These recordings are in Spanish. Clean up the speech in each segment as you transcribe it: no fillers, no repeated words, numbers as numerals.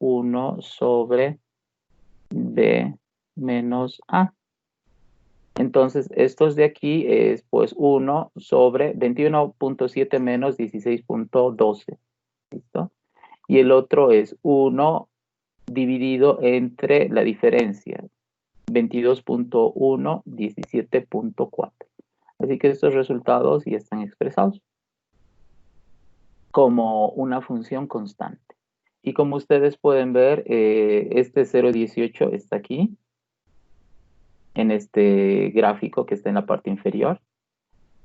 1 sobre B menos A. Entonces, estos de aquí es pues 1 sobre 21.7 menos 16.12. ¿Listo? Y el otro es 1 dividido entre la diferencia, 22.1, 17.4. Así que estos resultados ya están expresados como una función constante. Y como ustedes pueden ver, este 0,18 está aquí, en este gráfico que está en la parte inferior.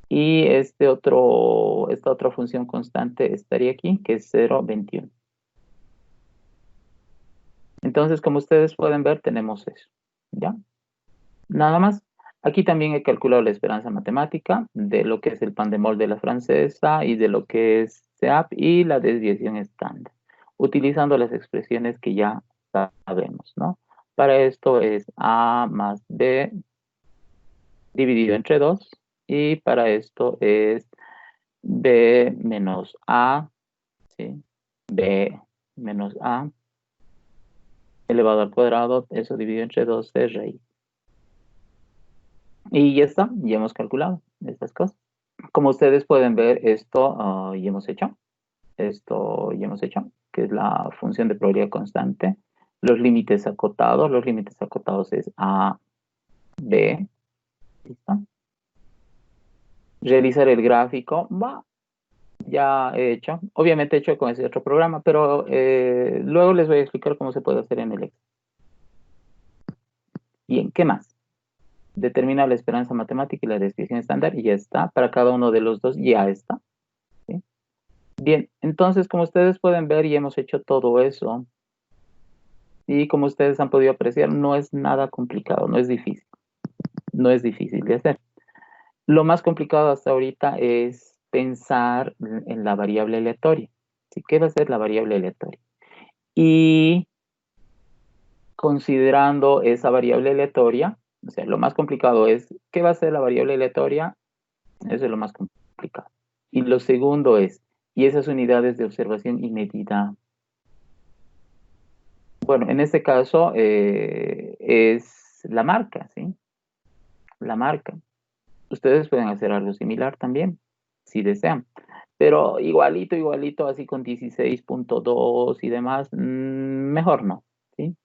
Y esta otra función constante estaría aquí, que es 0,21. Entonces, como ustedes pueden ver, tenemos eso, ¿ya? Nada más. Aquí también he calculado la esperanza matemática de lo que es el pan de molde de la francesa y de lo que es SEAP y la desviación estándar, utilizando las expresiones que ya sabemos, ¿no? Para esto es A más B dividido entre 2 y para esto es B menos A, ¿sí? B menos A elevado al cuadrado, eso dividido entre 2 es raíz. Y ya está, ya hemos calculado estas cosas. Como ustedes pueden ver, esto ya hemos hecho. Esto ya hemos hecho, que es la función de probabilidad constante. Los límites acotados es A, B. ¿Listo? Realizar el gráfico, va, ya he hecho. Obviamente he hecho con ese otro programa, pero luego les voy a explicar cómo se puede hacer en el Excel. Bien, ¿qué más? Determina la esperanza matemática y la desviación estándar, y ya está. Para cada uno de los dos ya está. ¿Sí? Bien, entonces, como ustedes pueden ver, ya hemos hecho todo eso. Y como ustedes han podido apreciar, no es nada complicado, no es difícil. No es difícil de hacer. Lo más complicado hasta ahorita es pensar en la variable aleatoria. ¿Sí? ¿Qué va a ser la variable aleatoria? Y considerando esa variable aleatoria, o sea, lo más complicado es, ¿qué va a ser la variable aleatoria? Eso es lo más complicado. Y lo segundo es, ¿y esas unidades de observación y medida? Bueno, en este caso es la marca, ¿sí? La marca. Ustedes pueden hacer algo similar también, si desean. Pero igualito, así con 16.2 y demás, mejor no, ¿sí?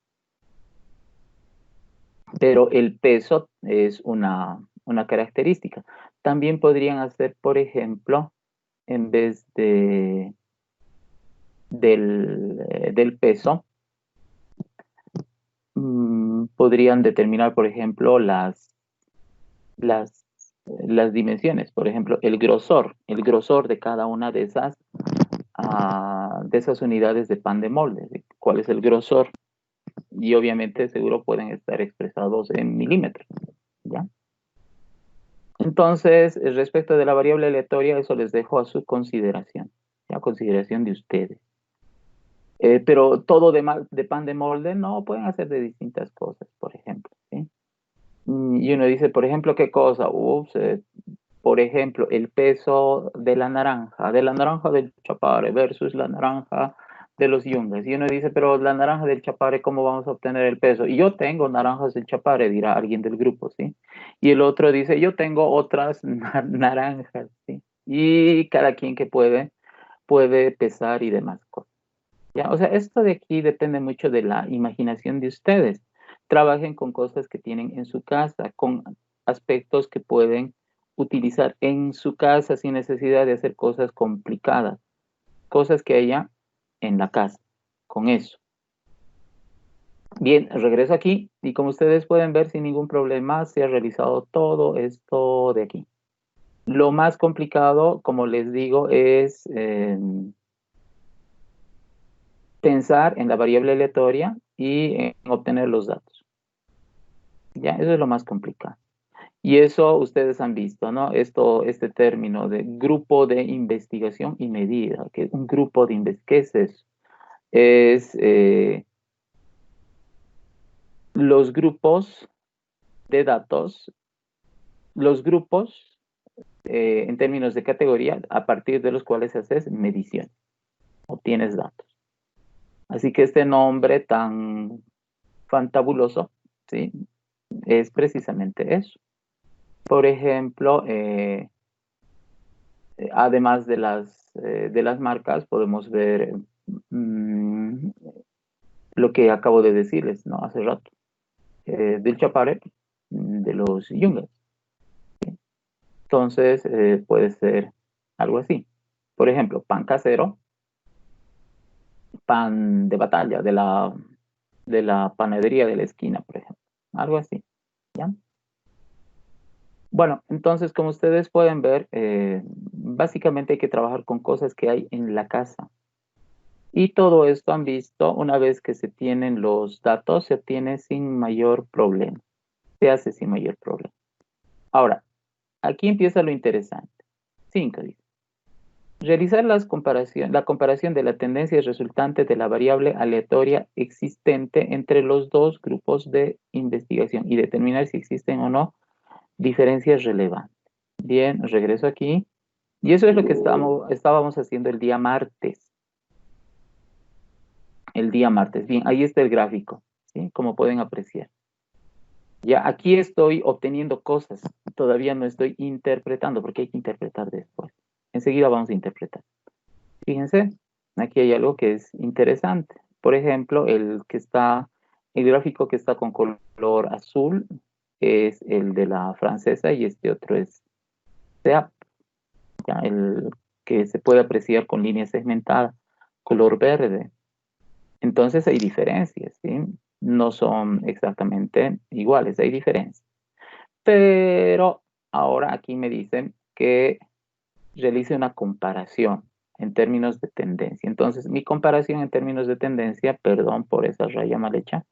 Pero el peso es una característica. También podrían hacer, por ejemplo, en vez del peso, podrían determinar, por ejemplo, las, las dimensiones. Por ejemplo, el grosor de cada una de esas unidades de pan de molde. ¿Cuál es el grosor? Y obviamente seguro pueden estar expresados en milímetros, ¿ya? Entonces, respecto de la variable aleatoria, eso les dejo a su consideración, a consideración de ustedes. Pero todo de pan de molde, no, pueden hacer de distintas cosas, por ejemplo, ¿sí? Y uno dice, por ejemplo, ¿qué cosa? Por ejemplo, el peso de la naranja del chapare versus la naranja de los yungas. Y uno dice, pero la naranja del chapare, ¿cómo vamos a obtener el peso? Y yo tengo naranjas del chapare, dirá alguien del grupo, ¿sí? Y el otro dice, yo tengo otras naranjas, ¿sí? Y cada quien que puede pesar y demás cosas. ¿Ya? O sea, esto de aquí depende mucho de la imaginación de ustedes. Trabajen con cosas que tienen en su casa, con aspectos que pueden utilizar en su casa sin necesidad de hacer cosas complicadas, cosas que haya en la casa, con eso. Bien, regreso aquí y como ustedes pueden ver, sin ningún problema se ha realizado todo esto de aquí. Lo más complicado, como les digo, es pensar en la variable aleatoria y en obtener los datos. Ya, eso es lo más complicado. Y eso ustedes han visto, ¿no? Este término de grupo de investigación y medida, que un grupo de investigación, ¿qué es eso? Es los grupos de datos, los grupos en términos de categoría a partir de los cuales haces medición, obtienes datos. Así que este nombre tan fantabuloso, ¿sí? Es precisamente eso. Por ejemplo, además de las marcas, podemos ver lo que acabo de decirles, ¿no? Hace rato, del Chapare, de los Yungas. Entonces, puede ser algo así. Por ejemplo, pan casero, pan de batalla, de la panadería de la esquina, por ejemplo. Algo así, ¿ya? Bueno, entonces, como ustedes pueden ver, básicamente hay que trabajar con cosas que hay en la casa. Y todo esto han visto, una vez que se tienen los datos, se obtiene sin mayor problema. Se hace sin mayor problema. Ahora, aquí empieza lo interesante. 5, dice. Realizar la comparación de la tendencia resultante de la variable aleatoria existente entre los dos grupos de investigación y determinar si existen o no diferencias relevantes. Bien, regreso aquí. Y eso es lo que estábamos haciendo el día martes. El día martes. Bien, ahí está el gráfico, ¿sí? Como pueden apreciar. Ya aquí estoy obteniendo cosas. Todavía no estoy interpretando, porque hay que interpretar después. Enseguida vamos a interpretar. Fíjense, aquí hay algo que es interesante. Por ejemplo, el gráfico que está con color azul es el de la francesa y este otro es SEAP, ya, el que se puede apreciar con línea segmentada, color verde. Entonces hay diferencias, ¿sí? No son exactamente iguales, hay diferencias. Pero ahora aquí me dicen que realice una comparación en términos de tendencia. Entonces, mi comparación en términos de tendencia, perdón por esa raya mal hecha,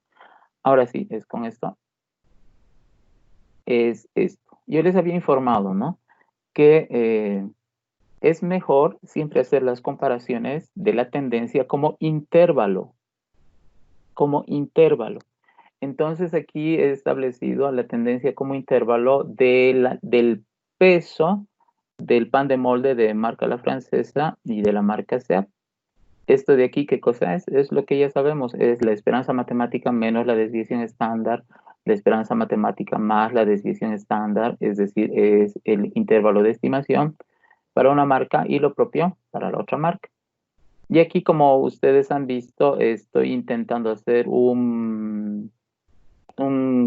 ahora sí, es con esto, es esto. Yo les había informado, ¿no? Que es mejor siempre hacer las comparaciones de la tendencia como intervalo, como intervalo. Entonces aquí he establecido la tendencia como intervalo del peso del pan de molde de marca La Francesa y de la marca SEAP. Esto de aquí, ¿qué cosa es? Es lo que ya sabemos, es la esperanza matemática menos la desviación estándar, la esperanza matemática más la desviación estándar, es decir, es el intervalo de estimación para una marca y lo propio para la otra marca. Y aquí, como ustedes han visto, estoy intentando hacer un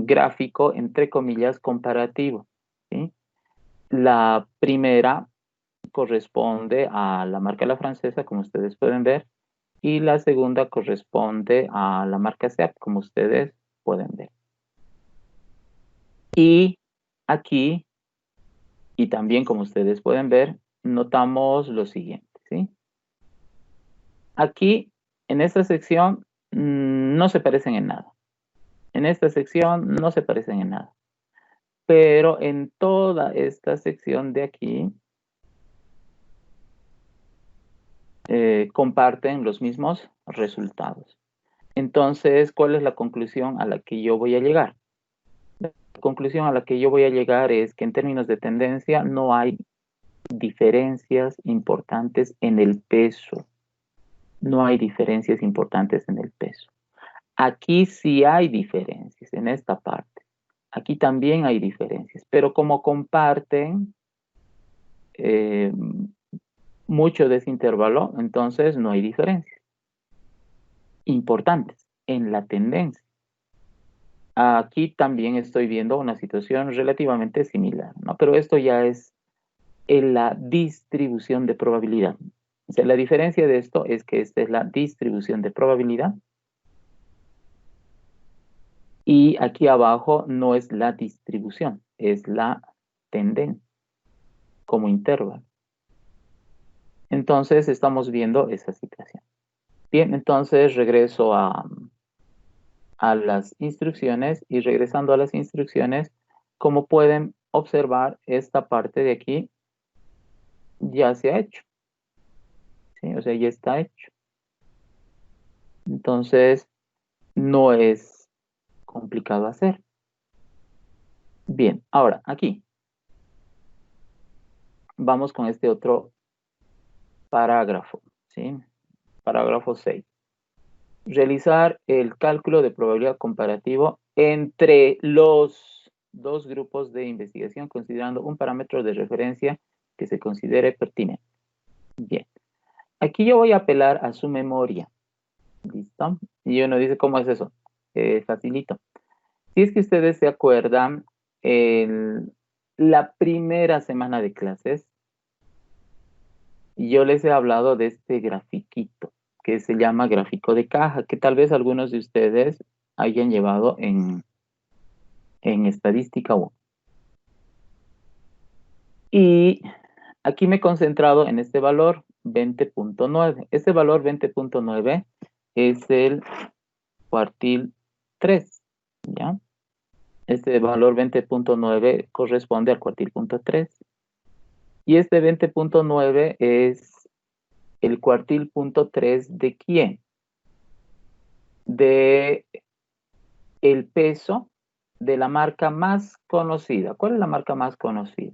gráfico, entre comillas, comparativo, ¿sí? La primera corresponde a la marca La Francesa, como ustedes pueden ver, y la segunda corresponde a la marca SEAP, como ustedes pueden ver. Y aquí, y también como ustedes pueden ver, notamos lo siguiente, ¿sí? Aquí, en esta sección, no se parecen en nada. En esta sección no se parecen en nada. Pero en toda esta sección de aquí, comparten los mismos resultados. Entonces, ¿cuál es la conclusión a la que yo voy a llegar? La conclusión a la que yo voy a llegar es que en términos de tendencia no hay diferencias importantes en el peso. No hay diferencias importantes en el peso. Aquí sí hay diferencias en esta parte. Aquí también hay diferencias, pero como comparten mucho de ese intervalo, entonces no hay diferencias importantes en la tendencia. Aquí también estoy viendo una situación relativamente similar, ¿no? Pero esto ya es en la distribución de probabilidad. O sea, la diferencia de esto es que esta es la distribución de probabilidad y aquí abajo no es la distribución, es la tendencia como intervalo. Entonces estamos viendo esa situación. Bien, entonces regreso a las instrucciones y regresando a las instrucciones, como pueden observar, esta parte de aquí ya se ha hecho, ¿sí? O sea, ya está hecho. Entonces, no es complicado hacer. Bien, ahora aquí vamos con este otro parágrafo, ¿sí? Parágrafo 6. realizar el cálculo de probabilidad comparativo entre los dos grupos de investigación, considerando un parámetro de referencia que se considere pertinente. Bien. Aquí yo voy a apelar a su memoria. ¿Listo? Y uno dice, ¿cómo es eso? Facilito. Si es que ustedes se acuerdan, la primera semana de clases, yo les he hablado de este grafiquito, que se llama gráfico de caja, que tal vez algunos de ustedes hayan llevado en estadística 1. Y aquí me he concentrado en este valor 20.9. Este valor 20.9 es el cuartil 3, ¿ya? Este valor 20.9 corresponde al cuartil punto 3. Y este 20.9 es el cuartil punto 3 ¿de quién? De el peso de la marca más conocida. ¿Cuál es la marca más conocida?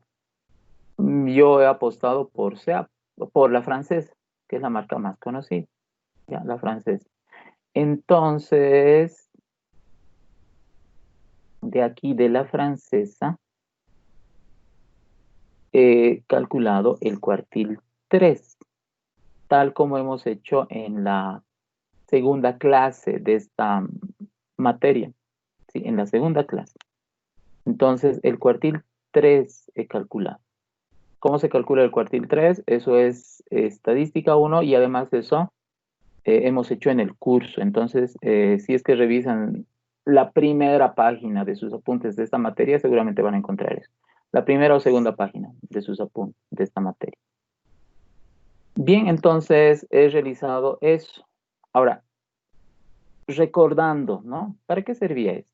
Yo he apostado por SEAP, por la francesa, que es la marca más conocida, ¿ya? La francesa. Entonces, de aquí de la francesa, he calculado el cuartil 3, tal como hemos hecho en la segunda clase de esta materia, ¿sí? En la segunda clase. Entonces, el cuartil 3 he calculado. ¿Cómo se calcula el cuartil 3? Eso es estadística 1 y además de eso hemos hecho en el curso. Entonces, si es que revisan la primera página de sus apuntes de esta materia, seguramente van a encontrar eso. La primera o segunda página de sus apuntes de esta materia. Bien, entonces he realizado eso. Ahora, recordando, ¿no? ¿Para qué servía esto?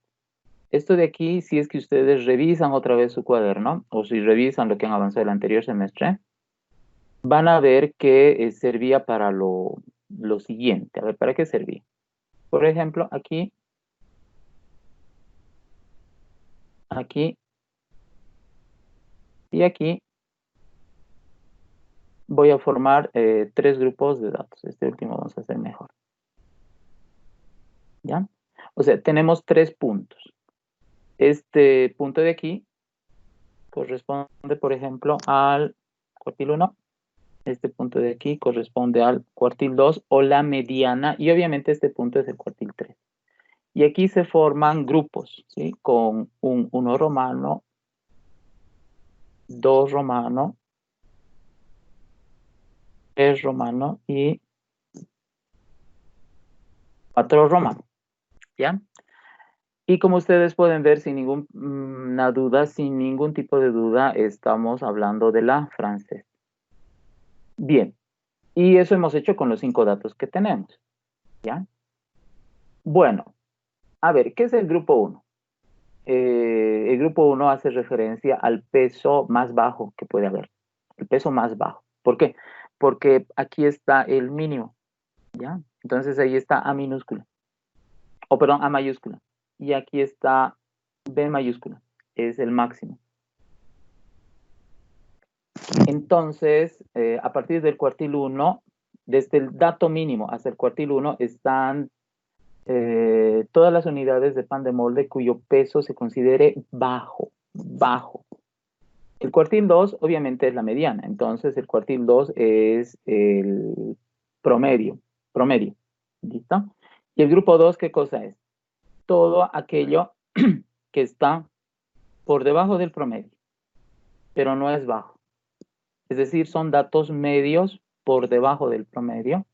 Esto de aquí, si es que ustedes revisan otra vez su cuaderno, o si revisan lo que han avanzado el anterior semestre, van a ver que servía para lo siguiente. A ver, ¿para qué servía? Por ejemplo, aquí y aquí voy a formar 3 grupos de datos. Este último vamos a hacer mejor. ¿Ya? O sea, tenemos 3 puntos. Este punto de aquí corresponde, por ejemplo, al cuartil 1. Este punto de aquí corresponde al cuartil 2 o la mediana. Y obviamente este punto es el cuartil 3. Y aquí se forman grupos, ¿sí? Con un 1 romano, 2 romano, 3 romano y 4 romano. ¿Ya? Y como ustedes pueden ver, sin ninguna duda, sin ningún tipo de duda, estamos hablando de la francesa. Bien, y eso hemos hecho con los 5 datos que tenemos. ¿Ya? Bueno, a ver, ¿qué es el grupo 1? El grupo 1 hace referencia al peso más bajo que puede haber. El peso más bajo. ¿Por qué? Porque aquí está el mínimo. ¿Ya? Entonces ahí está A minúscula. O perdón, A mayúscula. Y aquí está B mayúscula. Es el máximo. Entonces, a partir del cuartil 1, desde el dato mínimo hasta el cuartil 1, están todas las unidades de pan de molde cuyo peso se considere bajo. El cuartil 2, obviamente, es la mediana. Entonces, el cuartil 2 es el promedio. ¿Listo? Y el grupo 2, ¿qué cosa es? Todo aquello que está por debajo del promedio, pero no es bajo. Es decir, son datos medios por debajo del promedio.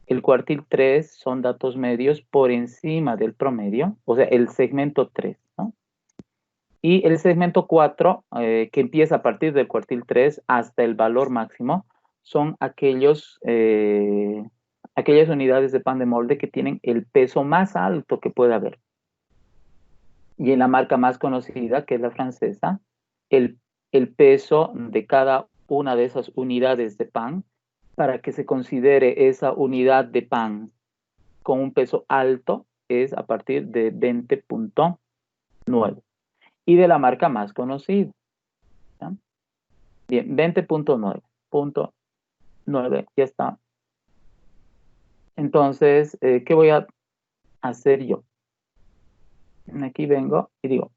El cuartil 3 son datos medios por encima del promedio, o sea, el segmento 3, ¿no? Y el segmento 4, que empieza a partir del cuartil 3 hasta el valor máximo, son aquellas unidades de pan de molde que tienen el peso más alto que puede haber. Y en la marca más conocida, que es la francesa, el, el peso de cada una de esas unidades de pan, para que se considere esa unidad de pan con un peso alto, es a partir de 20.9. Y de la marca más conocida. ¿Ya? Bien, 20.9. Ya está. Entonces, ¿qué voy a hacer yo? Aquí vengo y digo,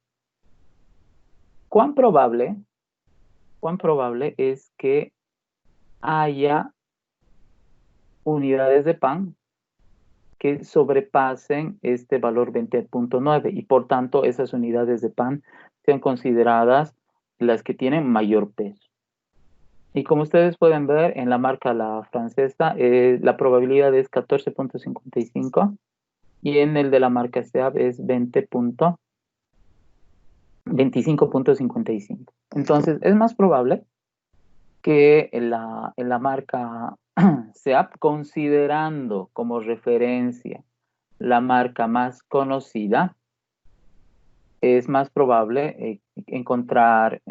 ¿cuán probable es que haya unidades de pan que sobrepasen este valor 20.9 y por tanto esas unidades de pan sean consideradas las que tienen mayor peso? Y como ustedes pueden ver en la marca la francesa, la probabilidad es 14.55 y en el de la marca SEAB es 25.55. Entonces es más probable que en la marca SEAB, considerando como referencia la marca más conocida, es más probable encontrar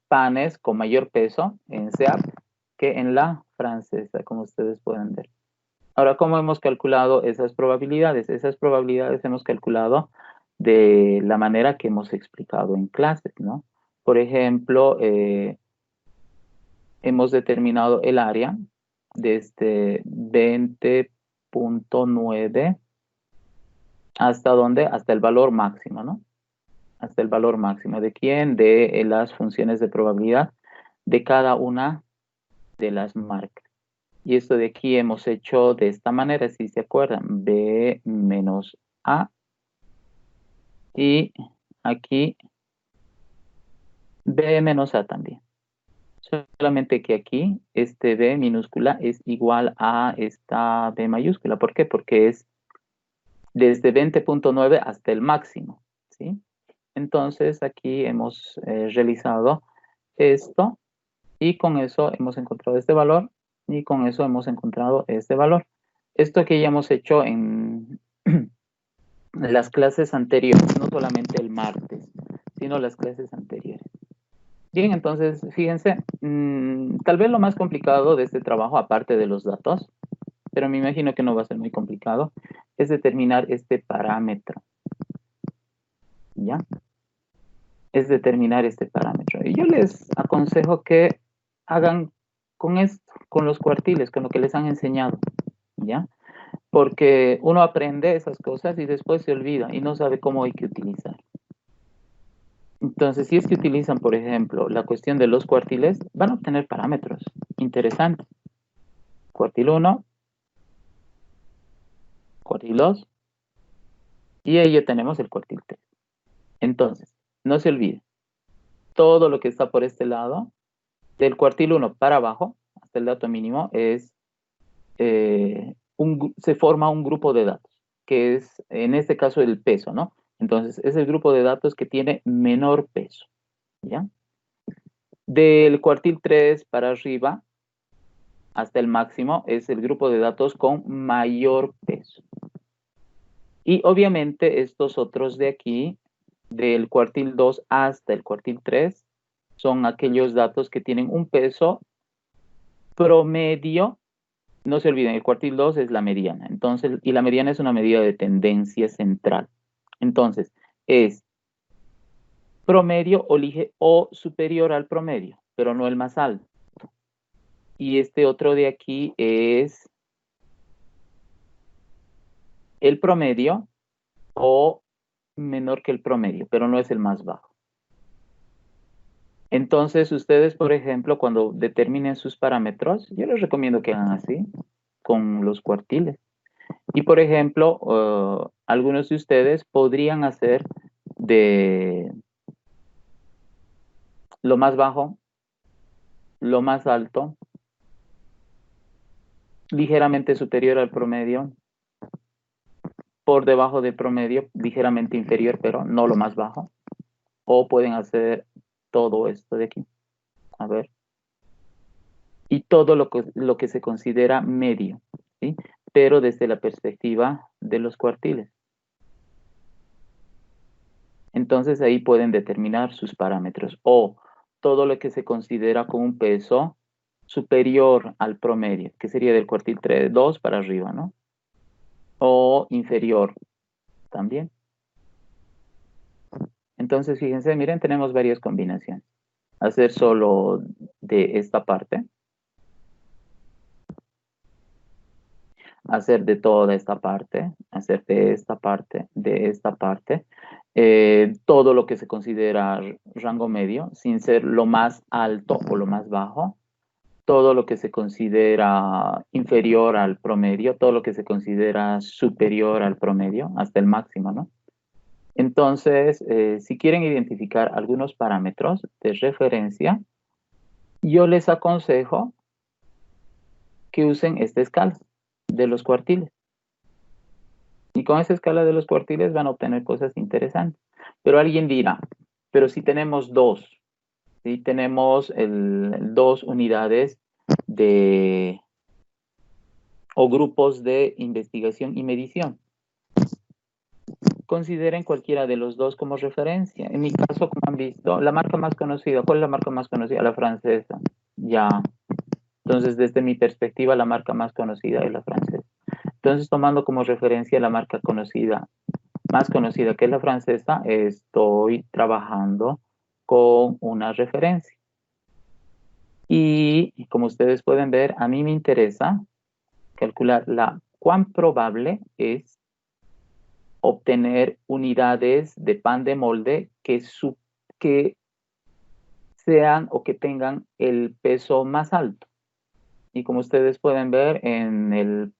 panes con mayor peso en SEAB que en la francesa, como ustedes pueden ver. Ahora, ¿cómo hemos calculado esas probabilidades? Esas probabilidades hemos calculado de la manera que hemos explicado en clases, ¿no? Por ejemplo, hemos determinado el área desde 20.9 hasta dónde, hasta el valor máximo, ¿no? Hasta el valor máximo. ¿De quién? De las funciones de probabilidad de cada una de las marcas. Y esto de aquí hemos hecho de esta manera, si se acuerdan, B menos A. Y aquí B menos A también. Solamente que aquí este B minúscula es igual a esta B mayúscula. ¿Por qué? Porque es desde 20.9 hasta el máximo, ¿sí? Entonces aquí hemos realizado esto y con eso hemos encontrado este valor y con eso hemos encontrado este valor. Esto que ya hemos hecho en las clases anteriores, no solamente el martes, sino las clases anteriores. Bien, entonces, fíjense, tal vez lo más complicado de este trabajo, aparte de los datos, pero me imagino que no va a ser muy complicado, es determinar este parámetro, ¿ya? Es determinar este parámetro. Y yo les aconsejo que hagan con esto, con los cuartiles, con lo que les han enseñado, ¿ya? Porque uno aprende esas cosas y después se olvida y no sabe cómo hay que utilizar. Entonces, si es que utilizan, por ejemplo, la cuestión de los cuartiles, van a obtener parámetros interesantes. Cuartil 1, cuartil 2, y ahí ya tenemos el cuartil 3. Entonces, no se olvide, todo lo que está por este lado, del cuartil 1 para abajo, hasta el dato mínimo, es se forma un grupo de datos, que es, en este caso, el peso, ¿no? Entonces, es el grupo de datos que tiene menor peso, ¿ya? Del cuartil 3 para arriba, hasta el máximo, es el grupo de datos con mayor peso. Y obviamente estos otros de aquí, del cuartil 2 hasta el cuartil 3, son aquellos datos que tienen un peso promedio. No se olviden, el cuartil 2 es la mediana. Entonces, y la mediana es una medida de tendencia central. Entonces, es promedio o superior al promedio, pero no el más alto. Y este otro de aquí es el promedio o menor que el promedio, pero no es el más bajo. Entonces, ustedes, por ejemplo, cuando determinen sus parámetros, yo les recomiendo que hagan así, con los cuartiles. Y, por ejemplo, algunos de ustedes podrían hacer de lo más bajo, lo más alto, ligeramente superior al promedio, por debajo del promedio, ligeramente inferior, pero no lo más bajo. O pueden hacer todo esto de aquí. A ver. Y todo lo que se considera medio, ¿sí? Pero desde la perspectiva de los cuartiles. Entonces ahí pueden determinar sus parámetros. O todo lo que se considera con un peso superior al promedio, que sería del cuartil 3, 2 para arriba, ¿no? O inferior también. Entonces, fíjense, miren, tenemos varias combinaciones. Hacer solo de esta parte. hacer de toda esta parte, hacer de esta parte, todo lo que se considera rango medio, sin ser lo más alto o lo más bajo, todo lo que se considera inferior al promedio, todo lo que se considera superior al promedio, hasta el máximo, ¿no? Entonces, si quieren identificar algunos parámetros de referencia, yo les aconsejo que usen esta escala de los cuartiles. Y con esa escala de los cuartiles van a obtener cosas interesantes. Pero alguien dirá, pero si tenemos dos, si tenemos dos unidades de, o grupos de investigación y medición, consideren cualquiera de los dos como referencia. En mi caso, como han visto, la marca más conocida, ¿cuál es la marca más conocida? La francesa. Ya. Entonces, desde mi perspectiva, la marca más conocida es la francesa. Entonces, tomando como referencia la marca conocida, más conocida que es la francesa, estoy trabajando con una referencia. Y como ustedes pueden ver, a mí me interesa calcular cuán probable es obtener unidades de pan de molde que sean o que tengan el peso más alto. Y como ustedes pueden ver en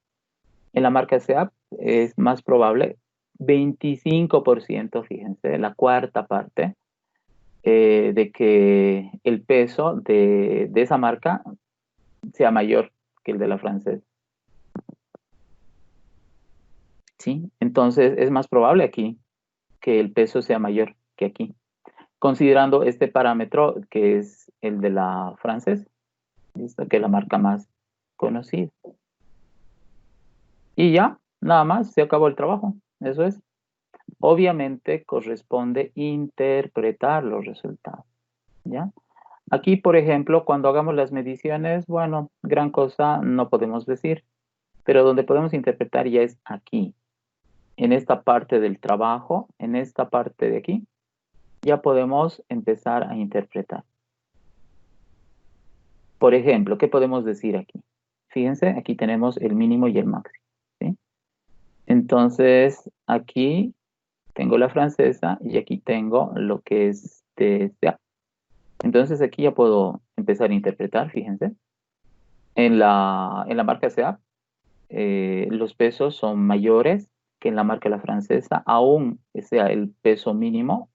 la marca SEAP es más probable 25%, fíjense, la cuarta parte, de que el peso de esa marca sea mayor que el de la francesa. ¿Sí? Entonces es más probable aquí que el peso sea mayor que aquí, considerando este parámetro que es el de la francesa, ¿listo? Que es la marca más conocida. Y ya, nada más, se acabó el trabajo, eso es. Obviamente corresponde interpretar los resultados, ¿ya? Aquí, por ejemplo, cuando hagamos las mediciones, bueno, gran cosa no podemos decir, pero donde podemos interpretar ya es aquí, en esta parte del trabajo, en esta parte de aquí, ya podemos empezar a interpretar. Por ejemplo, ¿qué podemos decir aquí? Fíjense, aquí tenemos el mínimo y el máximo, ¿sí? Entonces, aquí tengo la francesa y aquí tengo lo que es de SEAP. Entonces, aquí ya puedo empezar a interpretar, fíjense. En la marca SEAP, los pesos son mayores que en la marca la francesa, aún sea el peso mínimo,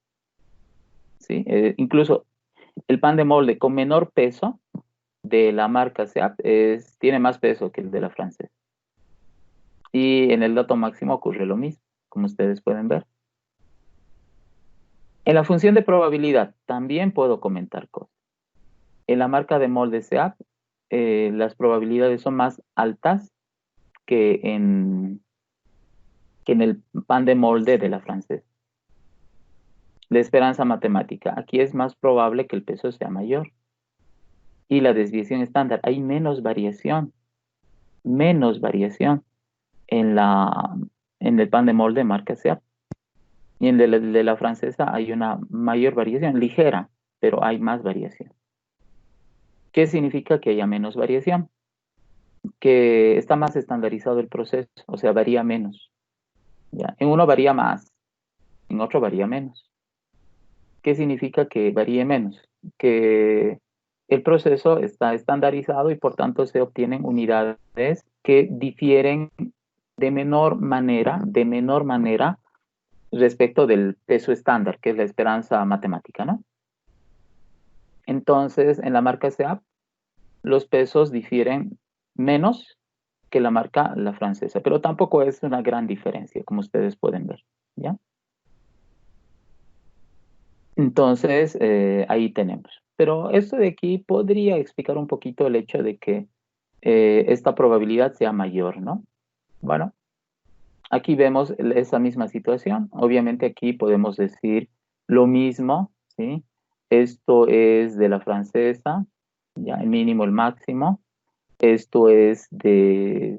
¿sí? Incluso el pan de molde con menor peso de la marca SEAP tiene más peso que el de la francesa. Y en el dato máximo ocurre lo mismo, como ustedes pueden ver. En la función de probabilidad también puedo comentar cosas. En la marca de molde SEAP, las probabilidades son más altas que en el pan de molde de la francesa. La esperanza matemática, aquí es más probable que el peso sea mayor. Y la desviación estándar, hay menos variación en el pan de molde marca SEAP. Y en el de la francesa hay una mayor variación, ligera, pero hay más variación. ¿Qué significa que haya menos variación? Que está más estandarizado el proceso, o sea, varía menos. ¿Ya? En uno varía más, en otro varía menos. ¿Qué significa que varíe menos? Que el proceso está estandarizado y por tanto se obtienen unidades que difieren de menor manera respecto del peso estándar, que es la esperanza matemática, ¿no? Entonces, en la marca SEAP, los pesos difieren menos que la francesa, pero tampoco es una gran diferencia, como ustedes pueden ver, ¿ya? Entonces, ahí tenemos. Pero esto de aquí podría explicar un poquito el hecho de que esta probabilidad sea mayor, ¿no? Bueno, aquí vemos esa misma situación. Obviamente aquí podemos decir lo mismo, ¿sí? Esto es de la francesa, ya el mínimo, el máximo. Esto es de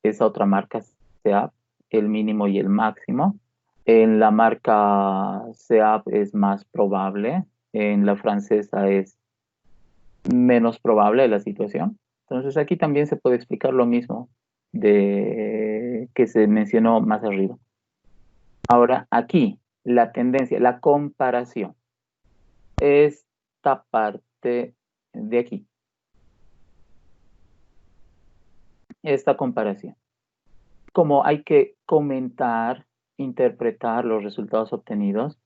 esa otra marca SEAP, el mínimo y el máximo. En la marca SEAP es más probable, en la francesa es menos probable la situación. Entonces aquí también se puede explicar lo mismo. que se mencionó más arriba. Ahora, aquí, la tendencia, la comparación. Esta parte de aquí. Esta comparación. Como hay que comentar, interpretar los resultados obtenidos,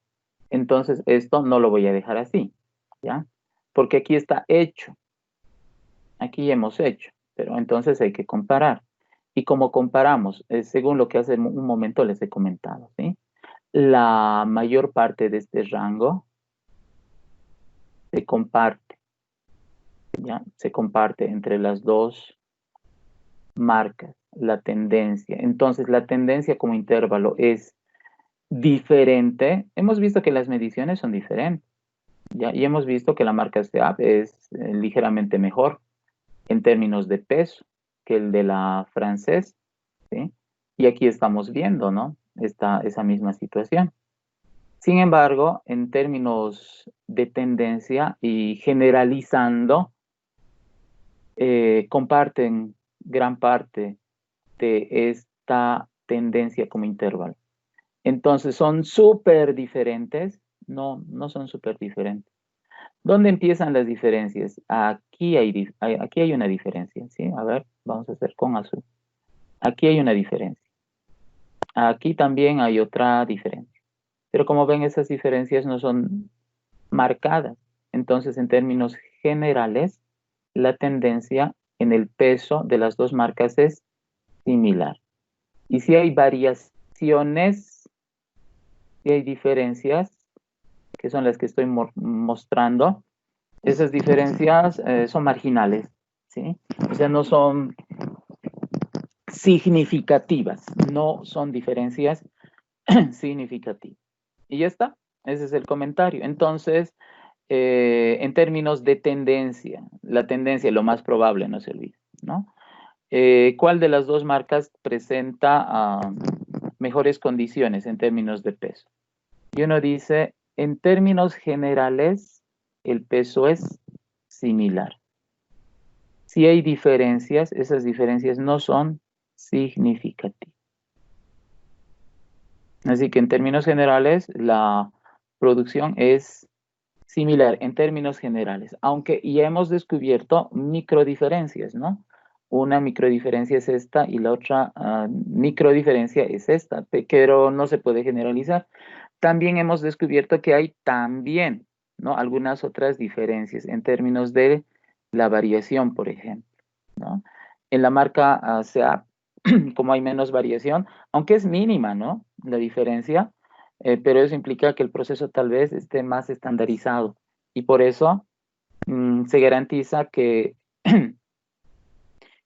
entonces esto no lo voy a dejar así, ¿ya? Porque aquí está hecho. Aquí hemos hecho, pero entonces hay que comparar. Y como comparamos, según lo que hace un momento les he comentado, ¿sí? La mayor parte de este rango se comparte, ¿ya? Se comparte entre las dos marcas, la tendencia. Entonces, la tendencia como intervalo es diferente. Hemos visto que las mediciones son diferentes, ¿ya? Y hemos visto que la marca SEAP es ligeramente mejor en términos de peso que el de la francés, ¿sí? Y aquí estamos viendo, ¿no? Esa misma situación. Sin embargo, en términos de tendencia y generalizando, comparten gran parte de esta tendencia como intervalo. Entonces, ¿son súper diferentes? No, no son súper diferentes. ¿Dónde empiezan las diferencias? Aquí hay una diferencia, ¿sí? A ver, vamos a hacer con azul. Aquí hay una diferencia. Aquí también hay otra diferencia. Pero como ven, esas diferencias no son marcadas. Entonces, en términos generales, la tendencia en el peso de las dos marcas es similar. Y si hay variaciones, si hay diferencias, que son las que estoy mostrando, esas diferencias son marginales, ¿sí? O sea, no son significativas, no son diferencias significativas. Y ya está, ese es el comentario. Entonces, en términos de tendencia, la tendencia, lo más probable, no se olvide, ¿no? ¿Cuál de las dos marcas presenta mejores condiciones en términos de peso? Y uno dice, en términos generales, el peso es similar. Si hay diferencias, esas diferencias no son significativas. Así que en términos generales, la producción es similar en términos generales, aunque ya hemos descubierto microdiferencias, ¿no? Una microdiferencia es esta y la otra microdiferencia es esta, pero no se puede generalizar. También hemos descubierto que hay también, ¿no? Algunas otras diferencias en términos de la variación, por ejemplo, ¿no? En la marca SEAP, como hay menos variación, aunque es mínima, ¿no? La diferencia, pero eso implica que el proceso tal vez esté más estandarizado y por eso se garantiza que,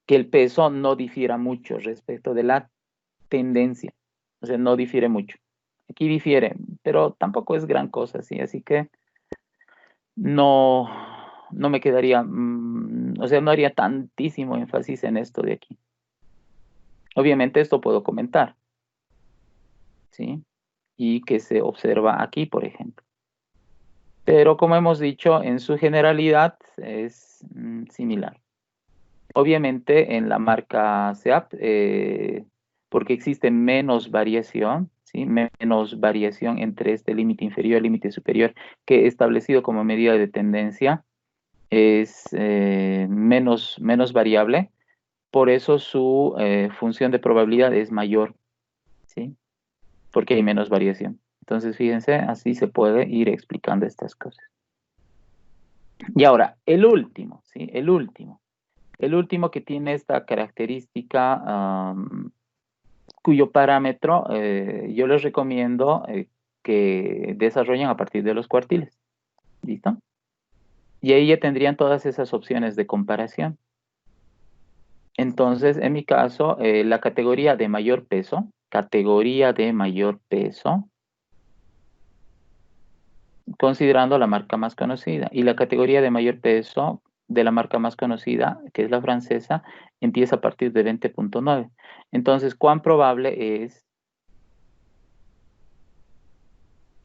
que el peso no difiera mucho respecto de la tendencia, o sea, no difiere mucho. Aquí difiere, pero tampoco es gran cosa, ¿sí? Así que no, no me quedaría, o sea, no haría tantísimo énfasis en esto de aquí. Obviamente esto puedo comentar, ¿sí? Y que se observa aquí, por ejemplo. Pero como hemos dicho, en su generalidad es similar. Obviamente en la marca SEAP, porque existe menos variación, ¿sí? Menos variación entre este límite inferior y límite superior que establecido como medida de tendencia, es menos variable, por eso su función de probabilidad es mayor, ¿sí? Porque hay menos variación. Entonces, fíjense, así se puede ir explicando estas cosas. Y ahora, el último, ¿sí? El último que tiene esta característica, cuyo parámetro yo les recomiendo que desarrollen a partir de los cuartiles. ¿Listo? Y ahí ya tendrían todas esas opciones de comparación. Entonces, en mi caso, la categoría de mayor peso, considerando la marca más conocida. Y la categoría de mayor peso de la marca más conocida, que es la francesa, empieza a partir de 20.9. Entonces, ¿cuán probable es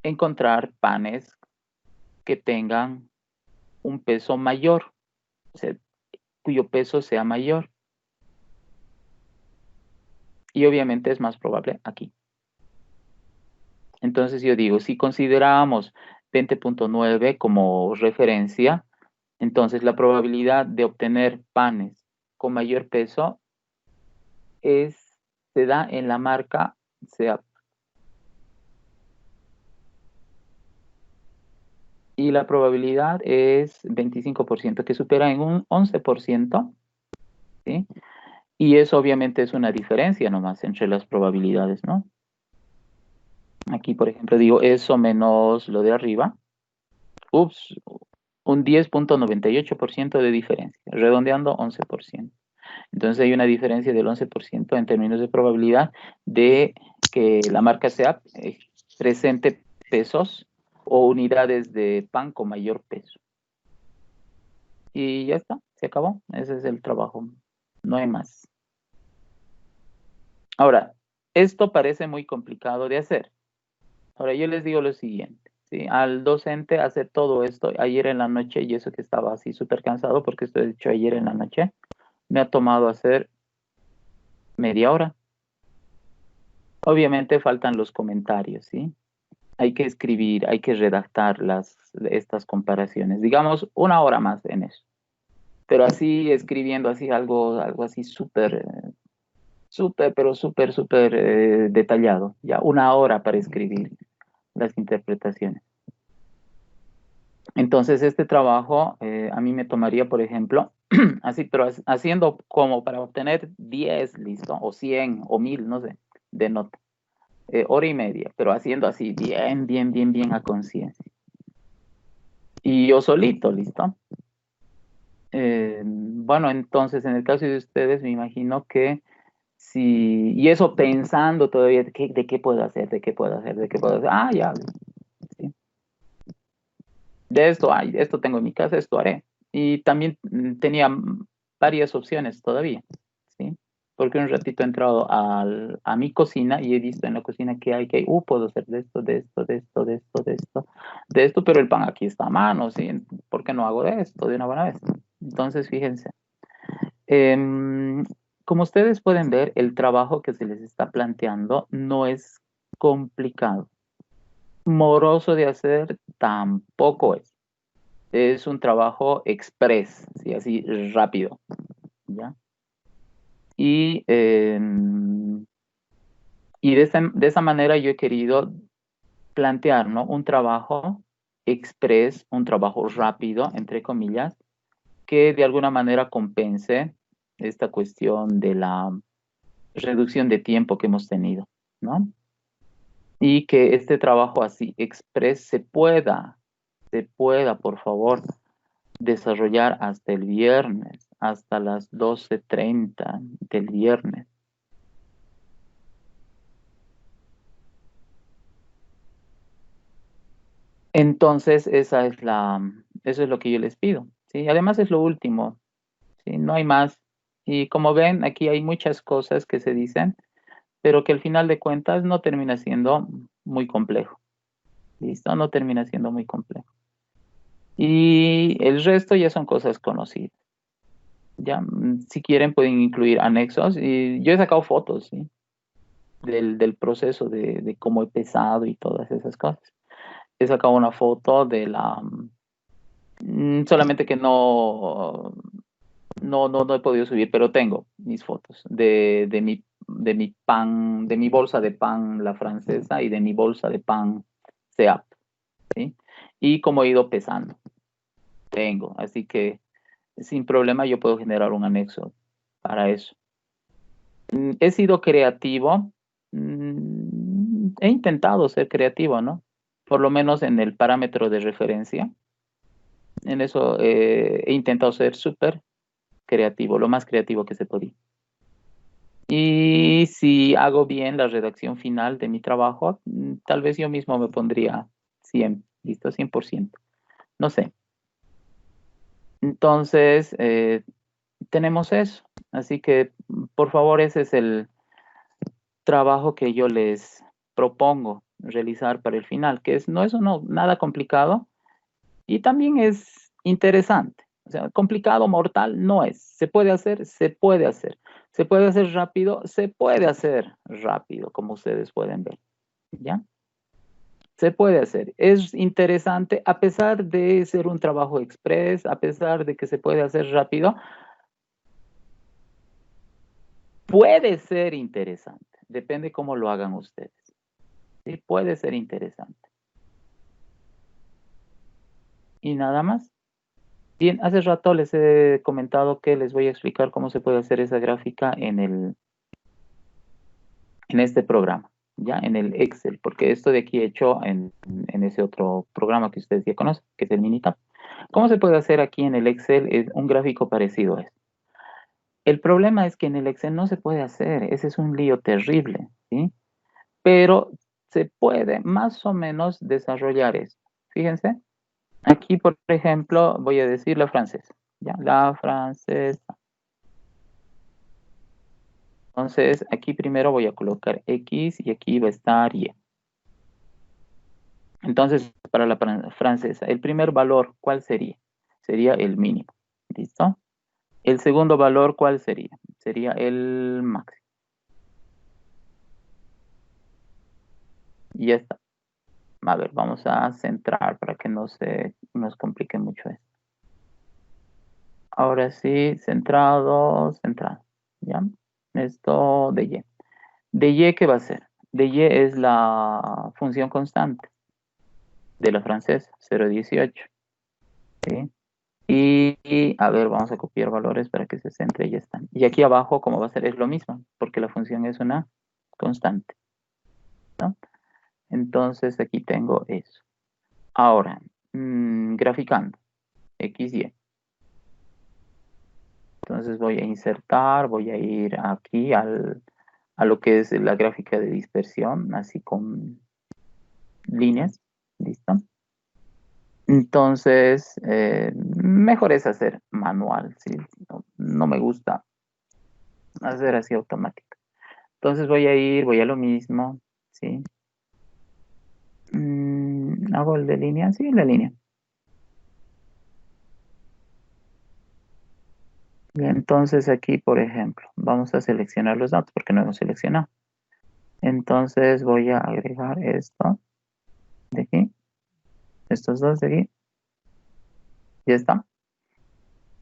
encontrar panes que tengan un peso mayor, o sea, cuyo peso sea mayor? Y obviamente es más probable aquí. Entonces yo digo, si consideramos 20.9 como referencia, entonces la probabilidad de obtener panes con mayor peso se da en la marca SEAP. Y la probabilidad es 25%, que supera en un 11%, ¿sí? Y eso obviamente es una diferencia nomás entre las probabilidades, ¿no? Aquí, por ejemplo, digo eso menos lo de arriba. Ups, un 10.98% de diferencia, redondeando 11%. Entonces hay una diferencia del 11% en términos de probabilidad de que la marca SEAP presente pesos o unidades de pan con mayor peso. Y ya está, se acabó. Ese es el trabajo. No hay más. Ahora, esto parece muy complicado de hacer. Ahora, yo les digo lo siguiente, ¿sí? Al docente hacer todo esto ayer en la noche, y eso que estaba así súper cansado porque esto he hecho ayer en la noche, me ha tomado hacer media hora. Obviamente faltan los comentarios, ¿sí? Hay que escribir, hay que redactar estas comparaciones. Digamos, una hora más en eso. Pero así escribiendo así algo así súper, pero súper detallado. Ya una hora para escribir las interpretaciones. Entonces, este trabajo a mí me tomaría, por ejemplo, así, pero haciendo como para obtener 10, listo, o 100, o 1000, no sé, de nota. Hora y media, pero haciendo así bien a conciencia. Y yo solito, listo. Bueno, entonces, en el caso de ustedes, me imagino que si, y eso pensando todavía, de qué puedo hacer, de qué puedo hacer, de qué puedo hacer. Ah, ya, sí. De esto, ay, esto tengo en mi casa, esto haré. Y también tenía varias opciones todavía, ¿sí? Porque un ratito he entrado a mi cocina y he visto en la cocina puedo hacer de esto, de esto, de esto, de esto, de esto, de esto, pero el pan aquí está a mano, ¿sí? ¿Por qué no hago de esto de una buena vez? Entonces, fíjense. Em, Como ustedes pueden ver, el trabajo que se les está planteando no es complicado. Moroso de hacer tampoco es. Es un trabajo express, ¿sí? Así rápido, ¿ya? Y, y de esa manera yo he querido plantear, ¿no? Un trabajo express, un trabajo rápido, entre comillas, que de alguna manera compense esta cuestión de la reducción de tiempo que hemos tenido, ¿no? Y que este trabajo así express se pueda, por favor, desarrollar hasta el viernes, hasta las 12:30 del viernes. Entonces, eso es lo que yo les pido, ¿sí? Además es lo último, ¿sí? No hay más. Y como ven, aquí hay muchas cosas que se dicen, pero que al final de cuentas no termina siendo muy complejo. ¿Listo? No termina siendo muy complejo. Y el resto ya son cosas conocidas. Ya, si quieren pueden incluir anexos. Y yo he sacado fotos, ¿sí? Del proceso de cómo he pesado y todas esas cosas. He sacado una foto de solamente que no he podido subir, pero tengo mis fotos de mi pan, de mi bolsa de pan, la francesa, y de mi bolsa de pan SEAP, ¿sí? Y cómo he ido pesando. Tengo, así que sin problema yo puedo generar un anexo para eso. He sido creativo, he intentado ser creativo, ¿no? Por lo menos en el parámetro de referencia. En eso he intentado ser súper creativo, lo más creativo que se podía. Y si hago bien la redacción final de mi trabajo, tal vez yo mismo me pondría 100, listo, 100%. No sé. Entonces, tenemos eso. Así que, por favor, ese es el trabajo que yo les propongo realizar para el final, que no es nada complicado y también es interesante. O sea, complicado, mortal, no es. Se puede hacer, se puede hacer. ¿Se puede hacer rápido? Se puede hacer rápido, como ustedes pueden ver, ¿ya? Se puede hacer. Es interesante, a pesar de ser un trabajo express, a pesar de que se puede hacer rápido, puede ser interesante. Depende cómo lo hagan ustedes. Sí, puede ser interesante. Y nada más. Bien, hace rato les he comentado que les voy a explicar cómo se puede hacer esa gráfica en este programa, ya en el Excel, porque esto de aquí he hecho en ese otro programa que ustedes ya conocen, que es el Minitab. ¿Cómo se puede hacer aquí en el Excel? Es un gráfico parecido a esto. El problema es que en el Excel no se puede hacer, ese es un lío terrible, ¿sí? Pero se puede más o menos desarrollar esto. Fíjense, aquí por ejemplo voy a decir la francesa, ¿ya? La francesa. Entonces aquí primero voy a colocar X y aquí va a estar Y. Entonces para la francesa, el primer valor, ¿cuál sería? Sería el mínimo, ¿listo? El segundo valor, ¿cuál sería? Sería el máximo. Y ya está. A ver, vamos a centrar para que no se nos complique mucho esto. Ahora sí, centrado, centrado. ¿Ya? Esto de Y. De Y, ¿qué va a ser? De Y es la función constante de la francesa, 0,18. ¿Sí? Y, a ver, vamos a copiar valores para que se centre y ya están. Y aquí abajo, como va a ser, es lo mismo, porque la función es una constante, ¿no? Entonces aquí tengo eso. Ahora, graficando, X, Y. Entonces voy a insertar, voy a ir aquí a lo que es la gráfica de dispersión, así con líneas, ¿listo? Entonces, mejor es hacer manual, ¿sí? No me gusta hacer así automático. Entonces voy a ir, voy a lo mismo, ¿sí? ¿Hago el de línea? Sí, la línea. Y entonces aquí, por ejemplo, vamos a seleccionar los datos porque no hemos seleccionado. Entonces voy a agregar esto de aquí, estos dos de aquí, ya está.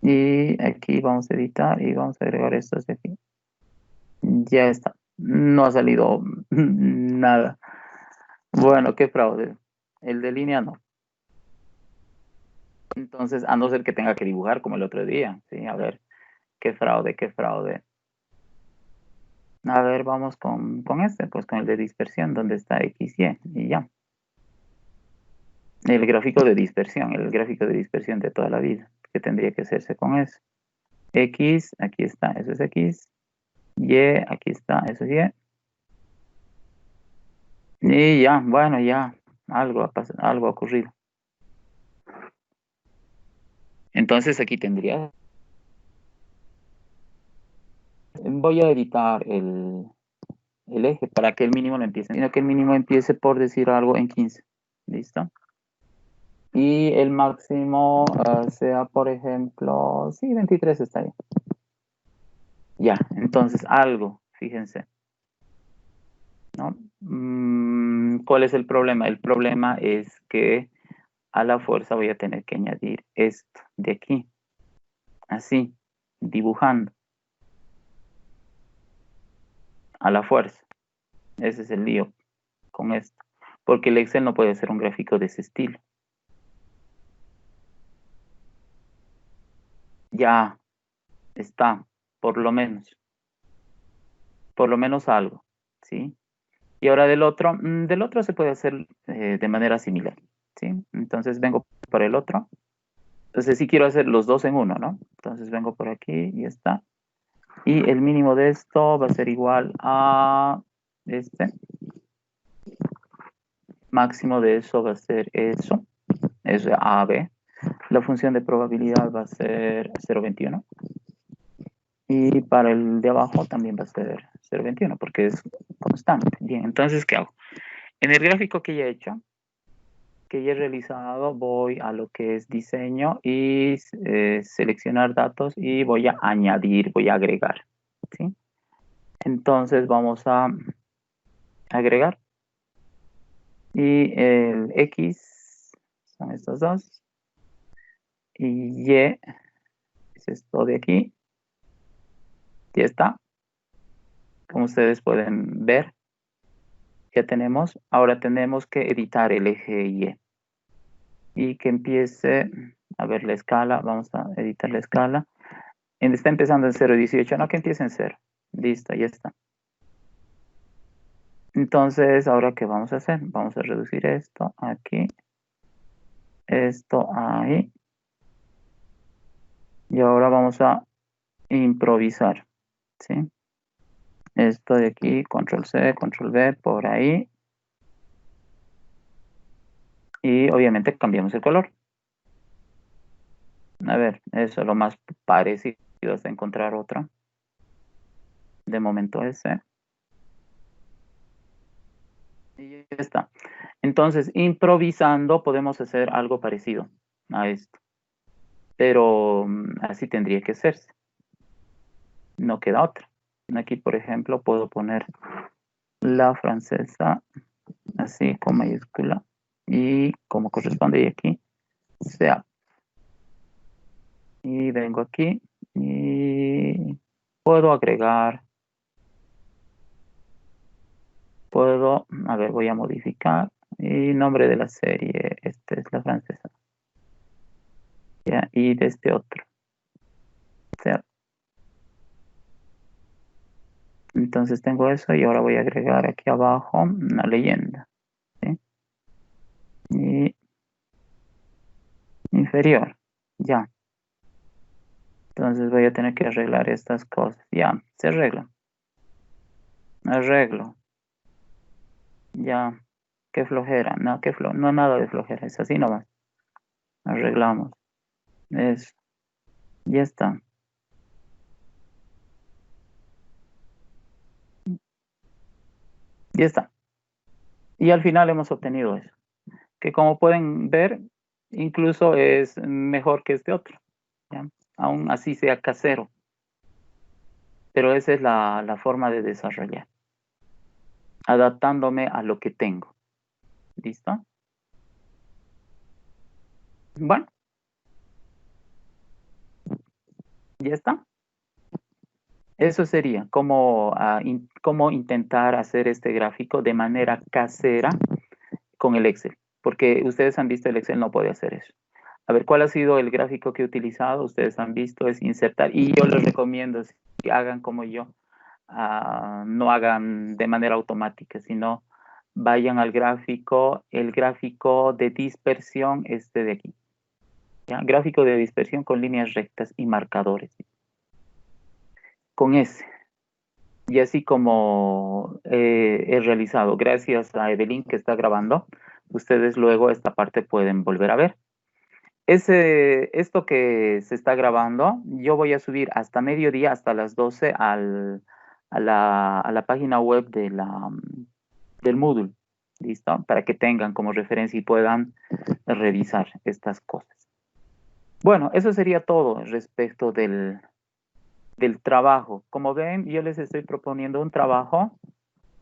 Y aquí vamos a editar y vamos a agregar estos de aquí. Ya está. No ha salido nada. Bueno, qué fraude. El de línea no. Entonces, a no ser que tenga que dibujar como el otro día. Sí, a ver, qué fraude, qué fraude. A ver, vamos con este, pues con el de dispersión, donde está X, y ya. El gráfico de dispersión, el gráfico de dispersión de toda la vida, que tendría que hacerse con eso. X, aquí está, eso es X. Y, aquí está, eso es Y. Y ya, bueno, ya, algo ha pasado, algo ha ocurrido. Entonces aquí tendría, voy a editar el eje para que el mínimo no empiece, sino que el mínimo empiece por decir algo en 15. ¿Listo? Y el máximo sea, por ejemplo, sí, 23 está bien. Ya, entonces algo, fíjense, ¿no? ¿Cuál es el problema? El problema es que a la fuerza voy a tener que añadir esto de aquí, así, dibujando, a la fuerza. Ese es el lío con esto, porque el Excel no puede hacer un gráfico de ese estilo. Ya está, por lo menos algo, ¿sí? Y ahora del otro se puede hacer de manera similar, ¿sí? Entonces vengo por el otro. Entonces sí quiero hacer los dos en uno, ¿no? Entonces vengo por aquí y está. Y el mínimo de esto va a ser igual a este. Máximo de eso va a ser eso. Es A, B. La función de probabilidad va a ser 0,21. Y para el de abajo también va a ser 0,21 porque es constante. Bien, entonces, ¿qué hago? En el gráfico que ya he hecho, que ya he realizado, voy a lo que es diseño y seleccionar datos y voy a añadir, voy a agregar. ¿sí? Entonces vamos a agregar. Y el X son estos dos. Y Y es esto de aquí. Ya está. Como ustedes pueden ver, ya tenemos. Ahora tenemos que editar el eje Y. Y que empiece a ver la escala. Vamos a editar la escala. Está empezando en 0,18. No, que empiece en 0. Listo, ya está. Entonces, ¿ahora qué vamos a hacer? Vamos a reducir esto aquí. Esto ahí. Y ahora vamos a improvisar. ¿Sí? Esto de aquí, control C, control V, por ahí. Y obviamente cambiamos el color. A ver, eso es lo más parecido hasta encontrar otra. De momento ese. Y ya está. Entonces, improvisando podemos hacer algo parecido a esto. Pero así tendría que hacerse. No queda otra. Aquí, por ejemplo, puedo poner la francesa así con mayúscula y como corresponde aquí, sea. Y vengo aquí y puedo agregar, a ver, voy a modificar y nombre de la serie, esta es la francesa. Ya, y de este otro. Sea. Entonces tengo eso y ahora voy a agregar aquí abajo una leyenda. ¿Sí? Y inferior. Ya. Entonces voy a tener que arreglar estas cosas. Ya, se arregla. Arreglo. Ya. Qué flojera. No, no nada de flojera. Es así nomás. Arreglamos. Eso. Ya está. Ya está. Y al final hemos obtenido eso. Que como pueden ver, incluso es mejor que este otro. ¿Ya? Aún así sea casero. Pero esa es la forma de desarrollar. Adaptándome a lo que tengo. ¿Listo? Bueno, ya está. Eso sería como, cómo intentar hacer este gráfico de manera casera con el Excel. Porque ustedes han visto el Excel no puede hacer eso. A ver, ¿cuál ha sido el gráfico que he utilizado? Ustedes han visto, es insertar. Y yo les recomiendo que hagan como yo. No hagan de manera automática, sino vayan al gráfico, el gráfico de dispersión este de aquí. ¿Ya? Gráfico de dispersión con líneas rectas y marcadores. Con ese. Y así como he realizado, gracias a Evelyn que está grabando, ustedes luego esta parte pueden volver a ver. Esto que se está grabando, yo voy a subir hasta mediodía, hasta las 12 a la página web del Moodle, ¿listo? Para que tengan como referencia y puedan revisar estas cosas. Bueno, eso sería todo respecto del trabajo. Como ven, yo les estoy proponiendo un trabajo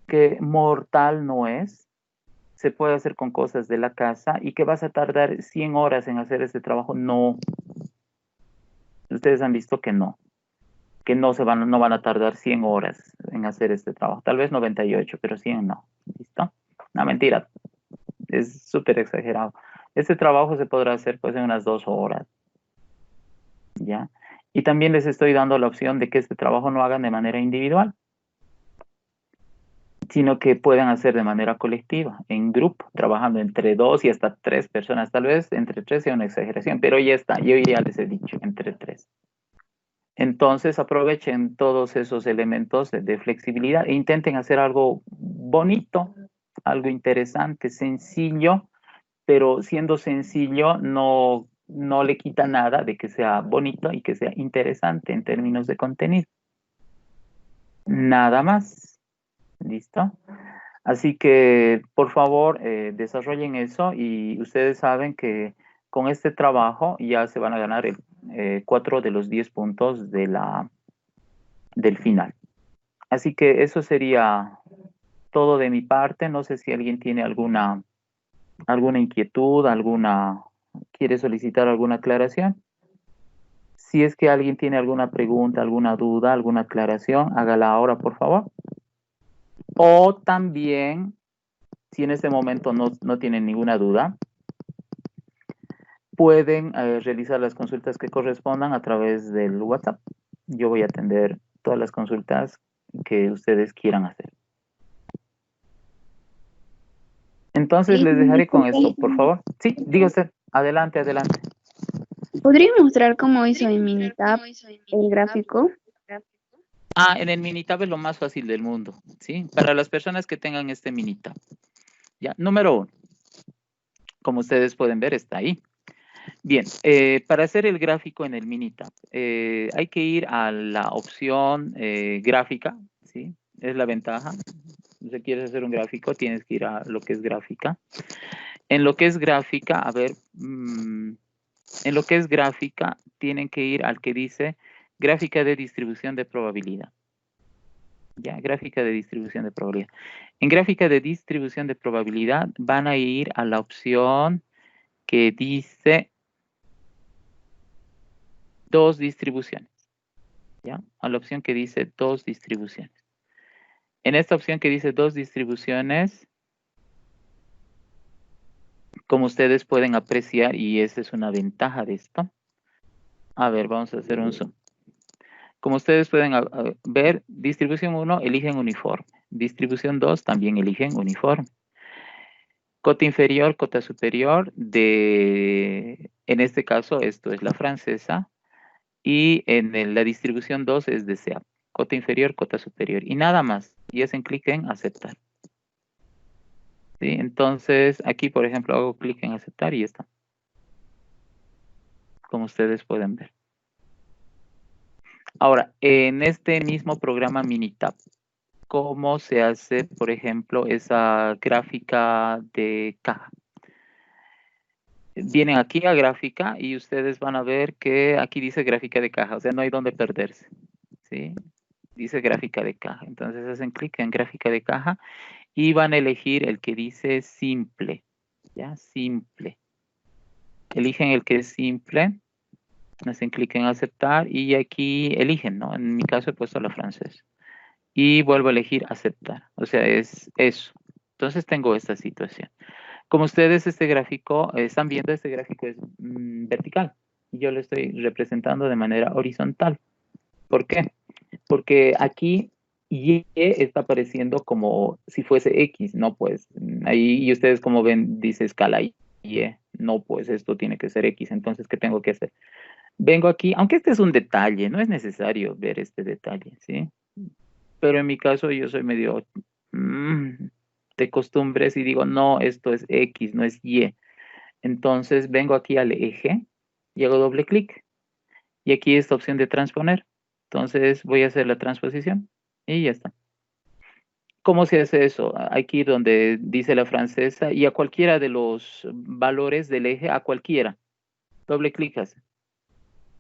que mortal no es, se puede hacer con cosas de la casa y que vas a tardar 100 horas en hacer este trabajo. No, ustedes han visto que no van a tardar 100 horas en hacer este trabajo. Tal vez 98, pero 100 no. ¿Listo? No, mentira. Es súper exagerado. Este trabajo se podrá hacer pues en unas 2 horas. ¿Ya? Y también les estoy dando la opción de que este trabajo no hagan de manera individual, sino que puedan hacer de manera colectiva, en grupo, trabajando entre 2 y hasta 3 personas. Tal vez entre 3 sea una exageración, pero ya está. Yo ya les he dicho, entre 3. Entonces aprovechen todos esos elementos de flexibilidad e intenten hacer algo bonito, algo interesante, sencillo, pero siendo sencillo no le quita nada de que sea bonito y que sea interesante en términos de contenido. Nada más. ¿Listo? Así que, por favor, desarrollen eso y ustedes saben que con este trabajo ya se van a ganar 4 de los 10 puntos del final. Así que eso sería todo de mi parte. No sé si alguien tiene alguna inquietud, quiere solicitar alguna aclaración. Si es que alguien tiene alguna pregunta, alguna duda, alguna aclaración, hágala ahora, por favor. O también, si en este momento no tienen ninguna duda, pueden realizar las consultas que correspondan a través del WhatsApp. Yo voy a atender todas las consultas que ustedes quieran hacer. Entonces les dejaré con esto, por favor. Sí, diga usted. Adelante, adelante. ¿Podría mostrar cómo hizo en Minitab el gráfico? En el Minitab es lo más fácil del mundo, ¿sí? Para las personas que tengan este Minitab. Ya, número 1. Como ustedes pueden ver, está ahí. Bien, para hacer el gráfico en el Minitab, hay que ir a la opción gráfica, ¿sí? Es la ventaja. Si quieres hacer un gráfico, tienes que ir a lo que es gráfica. En lo que es gráfica, a ver, en lo que es gráfica, tienen que ir al que dice gráfica de distribución de probabilidad. Ya, gráfica de distribución de probabilidad. En gráfica de distribución de probabilidad van a ir a la opción que dice dos distribuciones. ¿Ya? A la opción que dice dos distribuciones. En esta opción que dice dos distribuciones, como ustedes pueden apreciar, y esa es una ventaja de esto. A ver, vamos a hacer un zoom. Como ustedes pueden ver, distribución 1 eligen uniforme. Distribución 2 también eligen uniforme. Cota inferior, cota superior en este caso, esto es la francesa. Y en la distribución 2 es de SEAP. Cota inferior, cota superior. Y nada más. Y hacen clic en aceptar. ¿Sí? Entonces, aquí, por ejemplo, hago clic en aceptar y ya está. Como ustedes pueden ver. Ahora, en este mismo programa Minitab, ¿cómo se hace, por ejemplo, esa gráfica de caja? Vienen aquí a gráfica y ustedes van a ver que aquí dice gráfica de caja, o sea, no hay donde perderse, ¿sí? Dice gráfica de caja. Entonces hacen clic en gráfica de caja y van a elegir el que dice simple, ¿ya? Simple. Eligen el que es simple, hacen clic en aceptar y aquí eligen, ¿no? En mi caso he puesto la francesa. Y vuelvo a elegir aceptar, o sea, es eso. Entonces tengo esta situación. Como ustedes este gráfico, están viendo, este gráfico es vertical. Y yo lo estoy representando de manera horizontal. ¿Por qué? Porque aquí Y está apareciendo como si fuese X, ¿no? Pues ahí, y ustedes como ven, dice escala Y. No, pues esto tiene que ser X. Entonces, ¿qué tengo que hacer? Vengo aquí, aunque este es un detalle, no es necesario ver este detalle, ¿sí? Pero en mi caso yo soy medio de costumbres y digo, no, esto es X, no es Y. Entonces vengo aquí al eje y hago doble clic. Y aquí esta opción de transponer. Entonces voy a hacer la transposición y ya está. ¿Cómo se hace eso? Hay que ir donde dice la francesa y a cualquiera de los valores del eje, a cualquiera. Doble clic hace.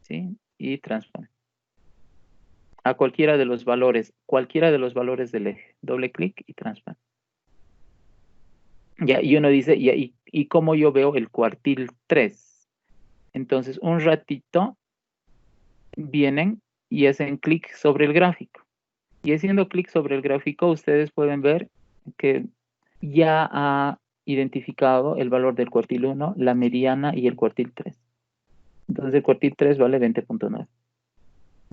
¿Sí? Y transpone. A cualquiera de los valores del eje. Doble clic y transpone. Ya, y uno dice, ¿y cómo yo veo el cuartil 3? Entonces, un ratito vienen y hacen clic sobre el gráfico. Y haciendo clic sobre el gráfico, ustedes pueden ver que ya ha identificado el valor del cuartil 1, la mediana y el cuartil 3. Entonces, el cuartil 3 vale 20.9.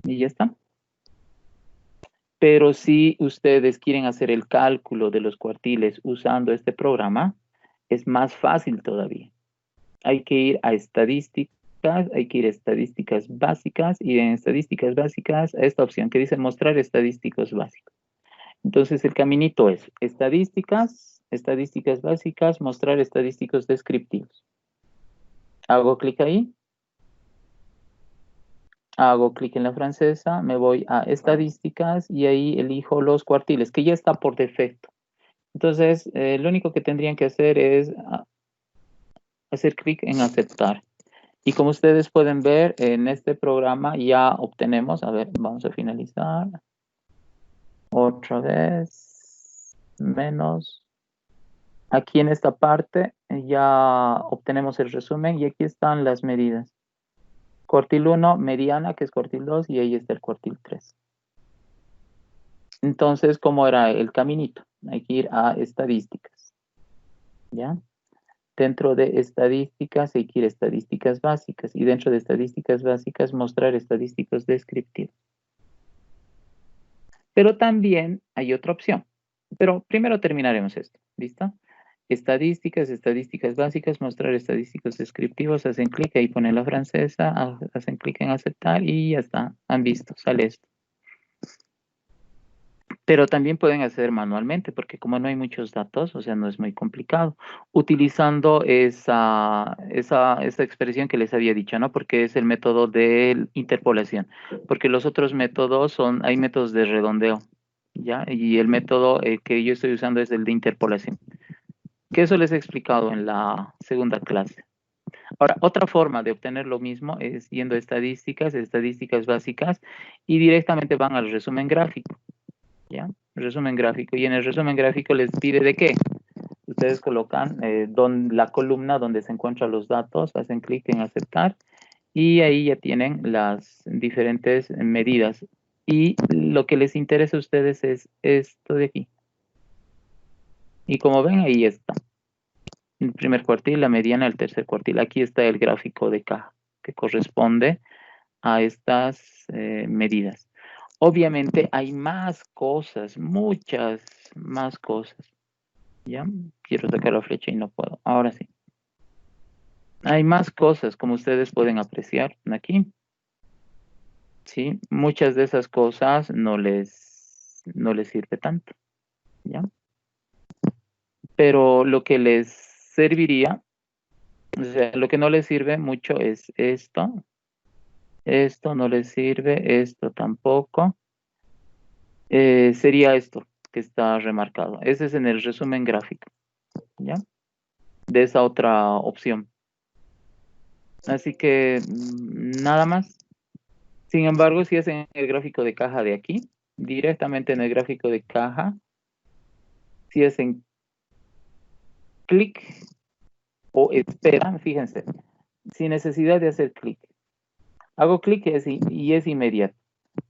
Y ya está. Pero si ustedes quieren hacer el cálculo de los cuartiles usando este programa, es más fácil todavía. Hay que ir a estadísticas, hay que ir a estadísticas básicas y en estadísticas básicas a esta opción que dice mostrar estadísticos básicos. Entonces el caminito es estadísticas, estadísticas básicas, mostrar estadísticos descriptivos. Hago clic ahí. Hago clic en la francesa, me voy a estadísticas y ahí elijo los cuartiles, que ya está por defecto. Entonces, lo único que tendrían que hacer es hacer clic en aceptar. Y como ustedes pueden ver, en este programa ya obtenemos, a ver, vamos a finalizar. Otra vez, menos. Aquí en esta parte ya obtenemos el resumen y aquí están las medidas. Cuartil 1, mediana, que es cuartil 2, y ahí está el cuartil 3. Entonces, ¿cómo era el caminito? Hay que ir a estadísticas, ¿ya? Dentro de estadísticas hay que ir a estadísticas básicas, y dentro de estadísticas básicas mostrar estadísticos descriptivos. Pero también hay otra opción. Pero primero terminaremos esto, ¿listo? Estadísticas básicas, mostrar estadísticos descriptivos, hacen clic, ahí ponen la francesa, hacen clic en aceptar y ya está, han visto, sale esto. Pero también pueden hacer manualmente, porque como no hay muchos datos, o sea, no es muy complicado, utilizando esa expresión que les había dicho, ¿no? Porque es el método de interpolación, porque los otros métodos hay métodos de redondeo, ¿ya? Y el método que yo estoy usando es el de interpolación, que eso les he explicado en la segunda clase. Ahora, otra forma de obtener lo mismo es yendo a estadísticas básicas, y directamente van al resumen gráfico. ¿Ya? Resumen gráfico. Y en el resumen gráfico les pide de qué. Ustedes colocan la columna donde se encuentran los datos, hacen clic en aceptar y ahí ya tienen las diferentes medidas. Y lo que les interesa a ustedes es esto de aquí. Y como ven, ahí está. El primer cuartil, la mediana, el tercer cuartil. Aquí está el gráfico de caja que corresponde a estas medidas. Obviamente hay más cosas, muchas más cosas. ¿Ya? Quiero sacar la flecha y no puedo. Ahora sí. Hay más cosas, como ustedes pueden apreciar aquí. ¿Sí? Muchas de esas cosas no les sirve tanto. ¿Ya? Pero lo que les serviría, o sea, lo que no les sirve mucho es esto. Esto no les sirve, esto tampoco. Sería esto que está remarcado. Ese es en el resumen gráfico, ¿ya? De esa otra opción. Así que nada más. Sin embargo, si es en el gráfico de caja de aquí, directamente en el gráfico de caja, si hacen clic o esperan, fíjense, sin necesidad de hacer clic. Hago clic y es inmediato,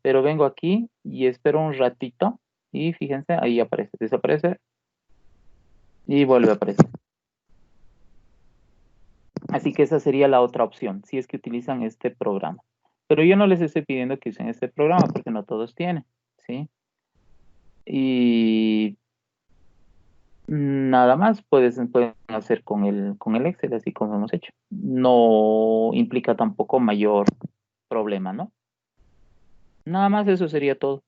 pero vengo aquí y espero un ratito y fíjense, ahí aparece, desaparece y vuelve a aparecer. Así que esa sería la otra opción, si es que utilizan este programa. Pero yo no les estoy pidiendo que usen este programa porque no todos tienen, ¿sí? Y nada más pueden hacer con el Excel, así como hemos hecho. No implica tampoco mayor problema, ¿no? Nada más eso sería todo.